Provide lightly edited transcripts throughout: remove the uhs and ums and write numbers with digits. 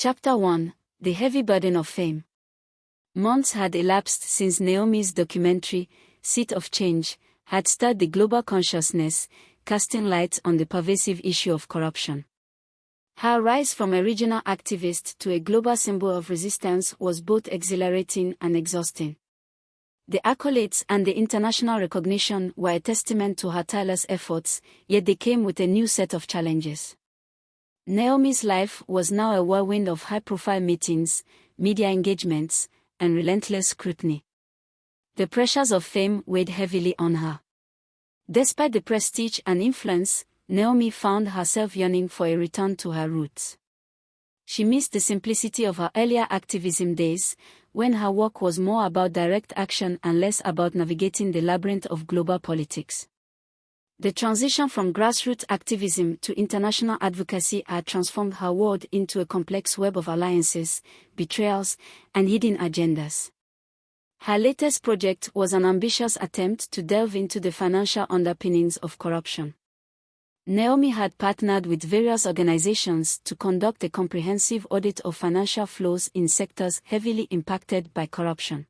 Chapter 1: The Heavy Burden of Fame. Months had elapsed since Naomi's documentary, Seat of Change, had stirred the global consciousness, casting light on the pervasive issue of corruption. Her rise from a regional activist to a global symbol of resistance was both exhilarating and exhausting. The accolades and the international recognition were a testament to her tireless efforts, yet they came with a new set of challenges. Naomi's life was now a whirlwind of high-profile meetings, media engagements, and relentless scrutiny. The pressures of fame weighed heavily on her. Despite the prestige and influence, Naomi found herself yearning for a return to her roots. She missed the simplicity of her earlier activism days, when her work was more about direct action and less about navigating the labyrinth of global politics. The transition from grassroots activism to international advocacy had transformed her world into a complex web of alliances, betrayals, and hidden agendas. Her latest project was an ambitious attempt to delve into the financial underpinnings of corruption. Naomi had partnered with various organizations to conduct a comprehensive audit of financial flows in sectors heavily impacted by corruption.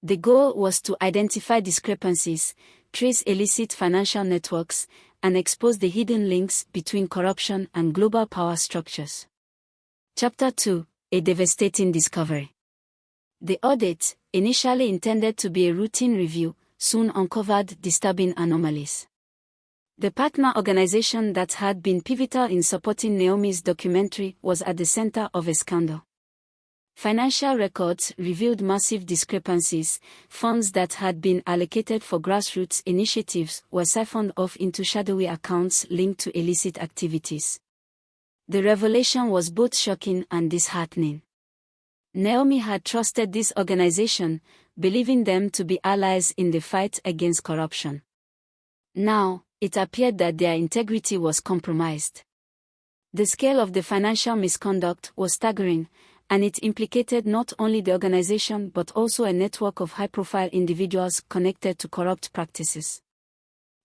The goal was to identify discrepancies, trace illicit financial networks, and expose the hidden links between corruption and global power structures. Chapter 2: A Devastating Discovery. The audit, initially intended to be a routine review, soon uncovered disturbing anomalies. The partner organization that had been pivotal in supporting Naomi's documentary was at the center of a scandal. Financial records revealed massive discrepancies. Funds that had been allocated for grassroots initiatives were siphoned off into shadowy accounts linked to illicit activities. The revelation was both shocking and disheartening. Naomi had trusted this organization, believing them to be allies in the fight against corruption. Now, it appeared that their integrity was compromised. The scale of the financial misconduct was staggering, and it implicated not only the organization but also a network of high-profile individuals connected to corrupt practices.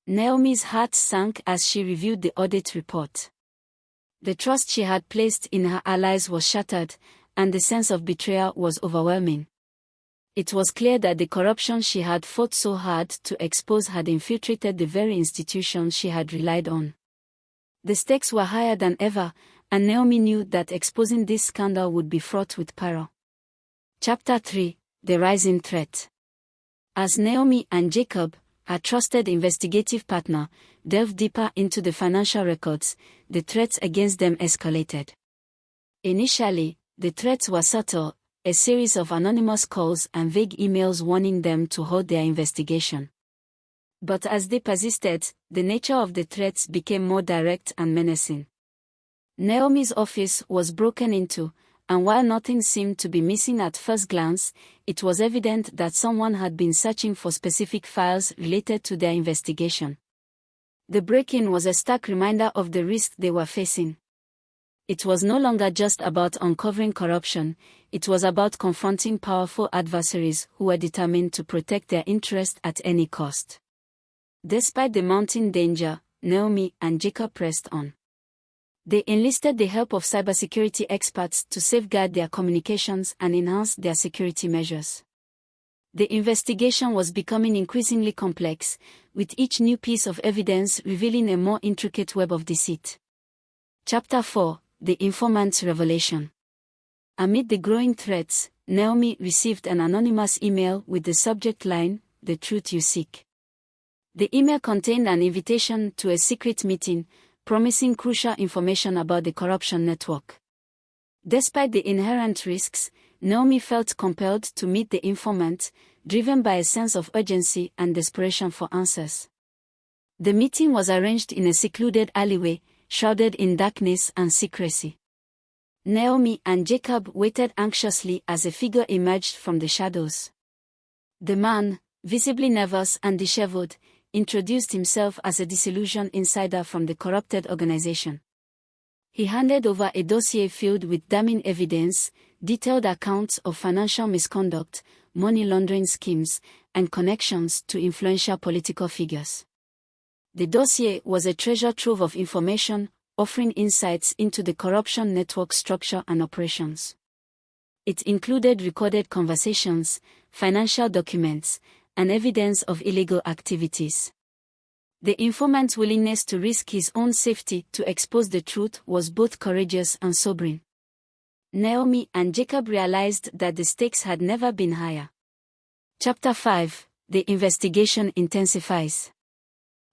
Naomi's heart sank as she reviewed the audit report. The trust she had placed in her allies was shattered, and the sense of betrayal was overwhelming. It was clear that the corruption she had fought so hard to expose had infiltrated the very institutions she had relied on. The stakes were higher than ever, and Naomi knew that exposing this scandal would be fraught with peril. Chapter 3: The Rising Threat. As Naomi and Jacob, her trusted investigative partner, delved deeper into the financial records, the threats against them escalated. Initially, the threats were subtle, a series of anonymous calls and vague emails warning them to halt their investigation. But as they persisted, the nature of the threats became more direct and menacing. Naomi's office was broken into, and while nothing seemed to be missing at first glance, it was evident that someone had been searching for specific files related to their investigation. The break-in was a stark reminder of the risk they were facing. It was no longer just about uncovering corruption, it was about confronting powerful adversaries who were determined to protect their interests at any cost. Despite the mounting danger, Naomi and Jacob pressed on. They enlisted the help of cybersecurity experts to safeguard their communications and enhance their security measures. The investigation was becoming increasingly complex, with each new piece of evidence revealing a more intricate web of deceit. Chapter 4: The Informant's Revelation. Amid the growing threats, Naomi received an anonymous email with the subject line, "The Truth You Seek." The email contained an invitation to a secret meeting, promising crucial information about the corruption network. Despite the inherent risks, Naomi felt compelled to meet the informant, driven by a sense of urgency and desperation for answers. The meeting was arranged in a secluded alleyway, shrouded in darkness and secrecy. Naomi and Jacob waited anxiously as a figure emerged from the shadows. The man, visibly nervous and disheveled, introduced himself as a disillusioned insider from the corrupted organization. He handed over a dossier filled with damning evidence, detailed accounts of financial misconduct, money laundering schemes, and connections to influential political figures. The dossier was a treasure trove of information, offering insights into the corruption network structure and operations. It included recorded conversations, financial documents, and evidence of illegal activities. The informant's willingness to risk his own safety to expose the truth was both courageous and sobering. Naomi and Jacob realized that the stakes had never been higher. Chapter 5. The investigation intensifies.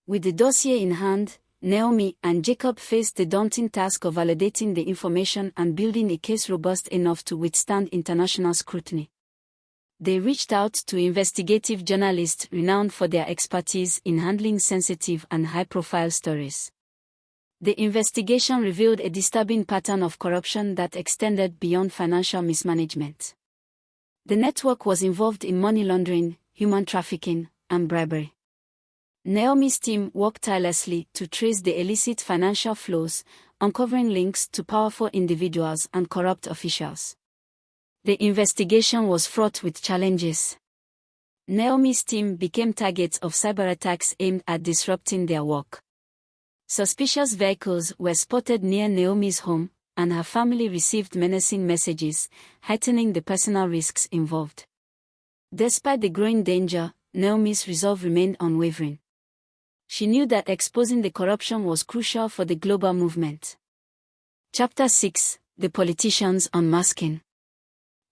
With the dossier in hand, Naomi and Jacob faced the daunting task of validating the information and building a case robust enough to withstand international scrutiny. They reached out to investigative journalists renowned for their expertise in handling sensitive and high-profile stories. The investigation revealed a disturbing pattern of corruption that extended beyond financial mismanagement. The network was involved in money laundering, human trafficking, and bribery. Naomi's team worked tirelessly to trace the illicit financial flows, uncovering links to powerful individuals and corrupt officials. The investigation was fraught with challenges. Naomi's team became targets of cyberattacks aimed at disrupting their work. Suspicious vehicles were spotted near Naomi's home, and her family received menacing messages, heightening the personal risks involved. Despite the growing danger, Naomi's resolve remained unwavering. She knew that exposing the corruption was crucial for the global movement. Chapter 6. The politicians unmasking.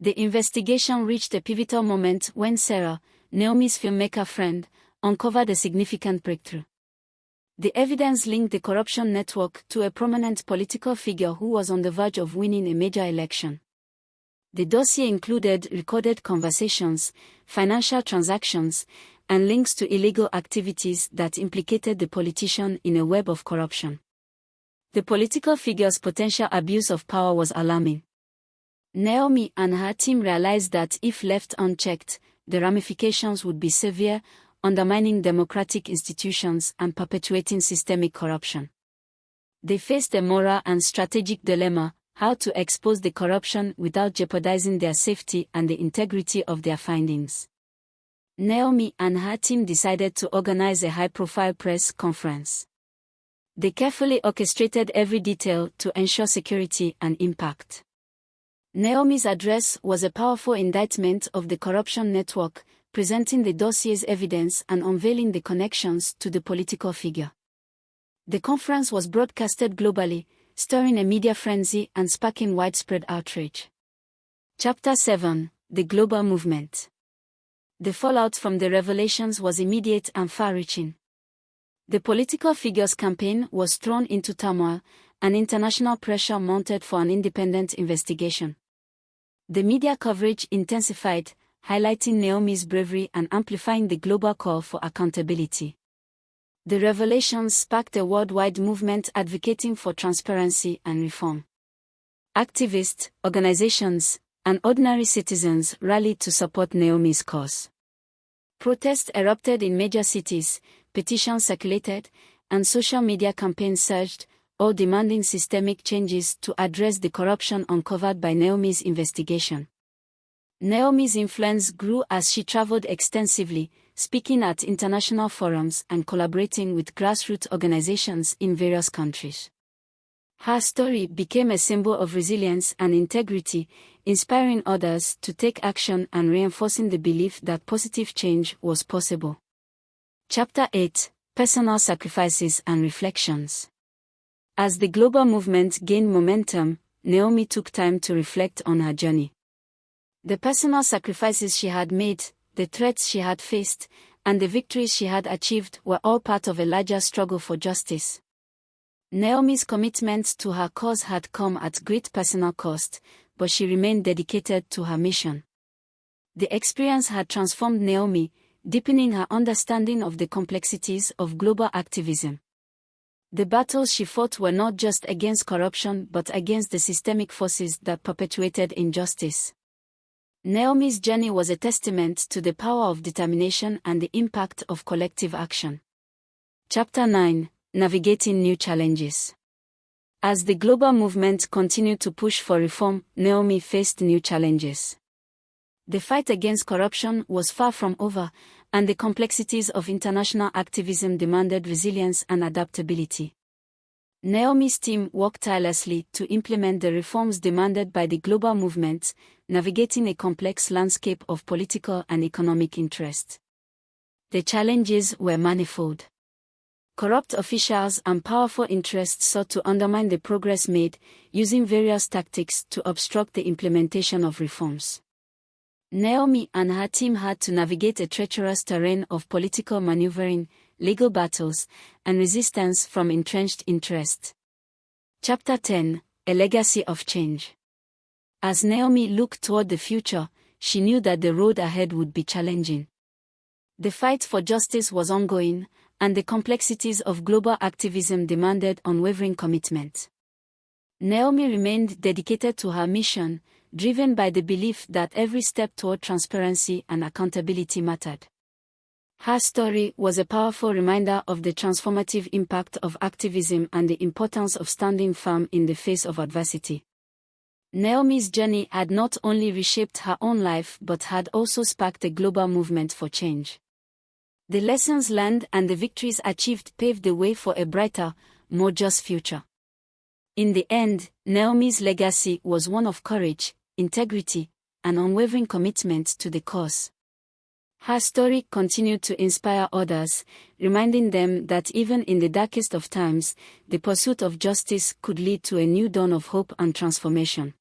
The investigation reached a pivotal moment when Sarah, Naomi's filmmaker friend, uncovered a significant breakthrough. The evidence linked the corruption network to a prominent political figure who was on the verge of winning a major election. The dossier included recorded conversations, financial transactions, and links to illegal activities that implicated the politician in a web of corruption. The political figure's potential abuse of power was alarming. Naomi and her team realized that if left unchecked, the ramifications would be severe, undermining democratic institutions and perpetuating systemic corruption. They faced a moral and strategic dilemma: how to expose the corruption without jeopardizing their safety and the integrity of their findings. Naomi and her team decided to organize a high-profile press conference. They carefully orchestrated every detail to ensure security and impact. Naomi's address was a powerful indictment of the corruption network, presenting the dossier's evidence and unveiling the connections to the political figure. The conference was broadcasted globally, stirring a media frenzy and sparking widespread outrage. Chapter 7. The Global Movement. The fallout from the revelations was immediate and far-reaching. The political figure's campaign was thrown into turmoil, and international pressure mounted for an independent investigation. The media coverage intensified, highlighting Naomi's bravery and amplifying the global call for accountability. The revelations sparked a worldwide movement advocating for transparency and reform. Activists, organizations, and ordinary citizens rallied to support Naomi's cause. Protests erupted in major cities, petitions circulated, and social media campaigns surged, all demanding systemic changes to address the corruption uncovered by Naomi's investigation. Naomi's influence grew as she traveled extensively, speaking at international forums and collaborating with grassroots organizations in various countries. Her story became a symbol of resilience and integrity, inspiring others to take action and reinforcing the belief that positive change was possible. Chapter 8. Personal Sacrifices and Reflections. As the global movement gained momentum, Naomi took time to reflect on her journey. The personal sacrifices she had made, the threats she had faced, and the victories she had achieved were all part of a larger struggle for justice. Naomi's commitment to her cause had come at great personal cost, but she remained dedicated to her mission. The experience had transformed Naomi, deepening her understanding of the complexities of global activism. The battles she fought were not just against corruption but against the systemic forces that perpetuated injustice. Naomi's journey was a testament to the power of determination and the impact of collective action. Chapter 9. Navigating New Challenges. As the global movement continued to push for reform, Naomi faced new challenges. The fight against corruption was far from over, and the complexities of international activism demanded resilience and adaptability. Naomi's team worked tirelessly to implement the reforms demanded by the global movement, navigating a complex landscape of political and economic interest. The challenges were manifold. Corrupt officials and powerful interests sought to undermine the progress made, using various tactics to obstruct the implementation of reforms. Naomi and her team had to navigate a treacherous terrain of political maneuvering, legal battles, and resistance from entrenched interests. Chapter 10: A Legacy of Change. As Naomi looked toward the future, she knew that the road ahead would be challenging. The fight for justice was ongoing, and the complexities of global activism demanded unwavering commitment. Naomi remained dedicated to her mission, driven by the belief that every step toward transparency and accountability mattered. Her story was a powerful reminder of the transformative impact of activism and the importance of standing firm in the face of adversity. Naomi's journey had not only reshaped her own life but had also sparked a global movement for change. The lessons learned and the victories achieved paved the way for a brighter, more just future. In the end, Naomi's legacy was one of courage, integrity, and unwavering commitment to the cause. Her story continued to inspire others, reminding them that even in the darkest of times, the pursuit of justice could lead to a new dawn of hope and transformation.